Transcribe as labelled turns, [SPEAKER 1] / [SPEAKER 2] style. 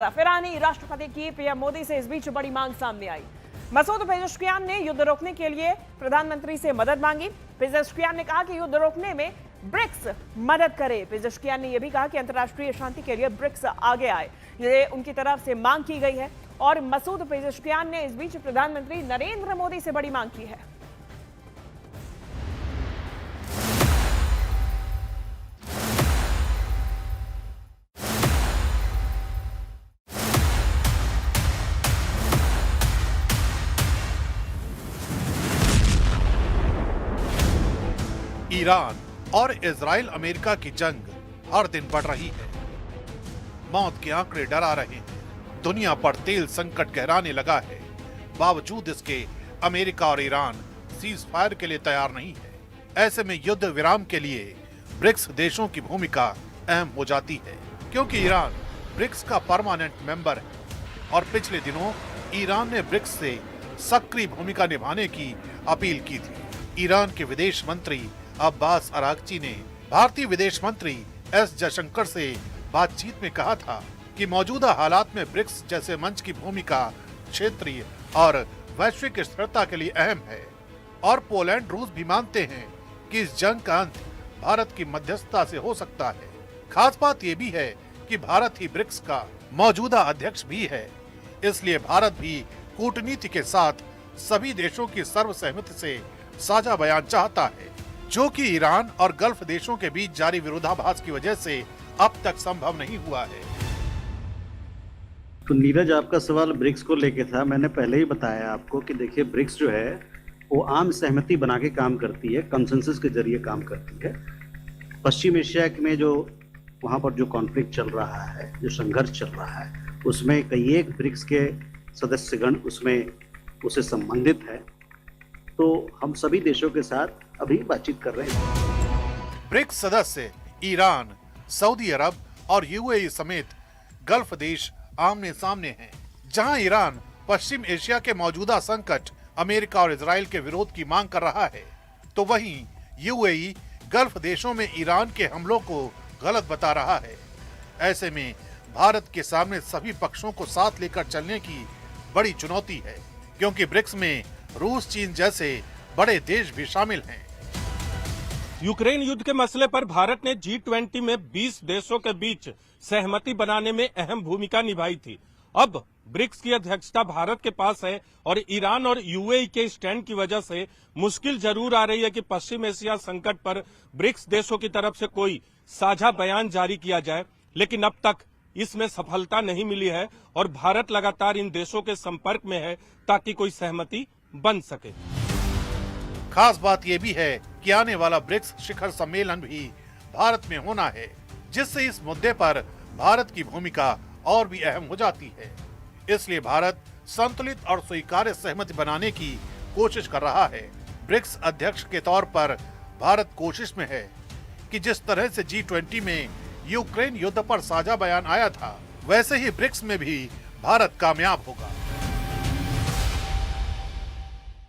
[SPEAKER 1] ईरानी राष्ट्रपति की पीएम मोदी से इस बीच बड़ी मांग सामने आई। मसूद पेजेश्कियान ने युद्ध रोकने के लिए प्रधानमंत्री से मदद मांगी। पेजेश्कियान ने कहा कि युद्ध रोकने में ब्रिक्स मदद करे। पेजेश्कियान ने यह भी कहा कि अंतर्राष्ट्रीय शांति के लिए ब्रिक्स आगे आए, ये उनकी तरफ से मांग की गई है। और मसूद पेजेश्कियान ने इस बीच प्रधानमंत्री नरेंद्र मोदी से बड़ी मांग की है।
[SPEAKER 2] ईरान और इजराइल अमेरिका की जंग हर दिन बढ़ रही है। मौत के आंकड़े डरा रहे हैं। दुनिया पर तेल संकट गहराने लगा है। बावजूद इसके अमेरिका और ईरान सीज फायर के लिए तैयार नहीं है। ऐसे में युद्ध विराम के लिए ब्रिक्स देशों की भूमिका अहम हो जाती है, क्योंकि ईरान ब्रिक्स का परमानेंट मेंबर है और पिछले दिनों ईरान ने ब्रिक्स से सक्रिय भूमिका निभाने की अपील की थी। ईरान के विदेश मंत्री अब्बास अरागची ने भारतीय विदेश मंत्री एस जयशंकर से बातचीत में कहा था कि मौजूदा हालात में ब्रिक्स जैसे मंच की भूमिका क्षेत्रीय और वैश्विक स्थिरता के लिए अहम है और पोलैंड रूस भी मानते हैं कि इस जंग का अंत भारत की मध्यस्थता से हो सकता है। खास बात ये भी है कि भारत ही ब्रिक्स का मौजूदा अध्यक्ष भी है, इसलिए भारत भी कूटनीति के साथ सभी देशों की सर्वसहमति से साझा बयान चाहता है, जो कि ईरान और गल्फ देशों के बीच जारी विरोधाभास की वजह से अब तक संभव नहीं हुआ है।
[SPEAKER 3] तो नीरज, आपका सवाल ब्रिक्स को लेके था। मैंने पहले ही बताया आपको कि देखिए, ब्रिक्स जो है वो आम सहमति बना के काम करती है, कंसेंसस के जरिए काम करती है। पश्चिम एशिया में जो वहाँ पर जो कॉन्फ्लिक्ट चल रहा है, जो संघर्ष चल रहा है, उसमें कई एक ब्रिक्स के सदस्यगण उससे संबंधित है। तो हम सभी देशों के साथ अभी बातचीत कर रहे हैं।
[SPEAKER 2] ब्रिक्स सदस्य ईरान, सऊदी अरब और यूएई समेत गल्फ देश आमने सामने हैं। जहां ईरान पश्चिम एशिया के मौजूदा संकट, अमेरिका और इजराइल के विरोध की मांग कर रहा है, तो वहीं यूएई गल्फ देशों में ईरान के हमलों को गलत बता रहा है। ऐसे में भारत के सामने सभी पक्षों को साथ लेकर चलने की बड़ी चुनौती है, क्योंकि ब्रिक्स में रूस, चीन जैसे बड़े देश भी शामिल हैं।
[SPEAKER 4] यूक्रेन युद्ध के मसले पर भारत ने G20 में 20 देशों के बीच सहमति बनाने में अहम भूमिका निभाई थी। अब ब्रिक्स की अध्यक्षता भारत के पास है और ईरान और यूएई के स्टैंड की वजह से मुश्किल जरूर आ रही है कि पश्चिम एशिया संकट पर ब्रिक्स देशों की तरफ से कोई साझा बयान जारी किया जाए, लेकिन अब तक इसमें सफलता नहीं मिली है और भारत लगातार इन देशों के संपर्क में है ताकि कोई सहमति बन सके।
[SPEAKER 2] खास बात यह भी है कि आने वाला ब्रिक्स शिखर सम्मेलन भी भारत में होना है, जिससे इस मुद्दे पर भारत की भूमिका और भी अहम हो जाती है। इसलिए भारत संतुलित और स्वीकार्य सहमति बनाने की कोशिश कर रहा है। ब्रिक्स अध्यक्ष के तौर पर भारत कोशिश में है कि जिस तरह से G20 में यूक्रेन युद्ध पर साझा बयान आया था, वैसे ही ब्रिक्स में भी भारत कामयाब होगा।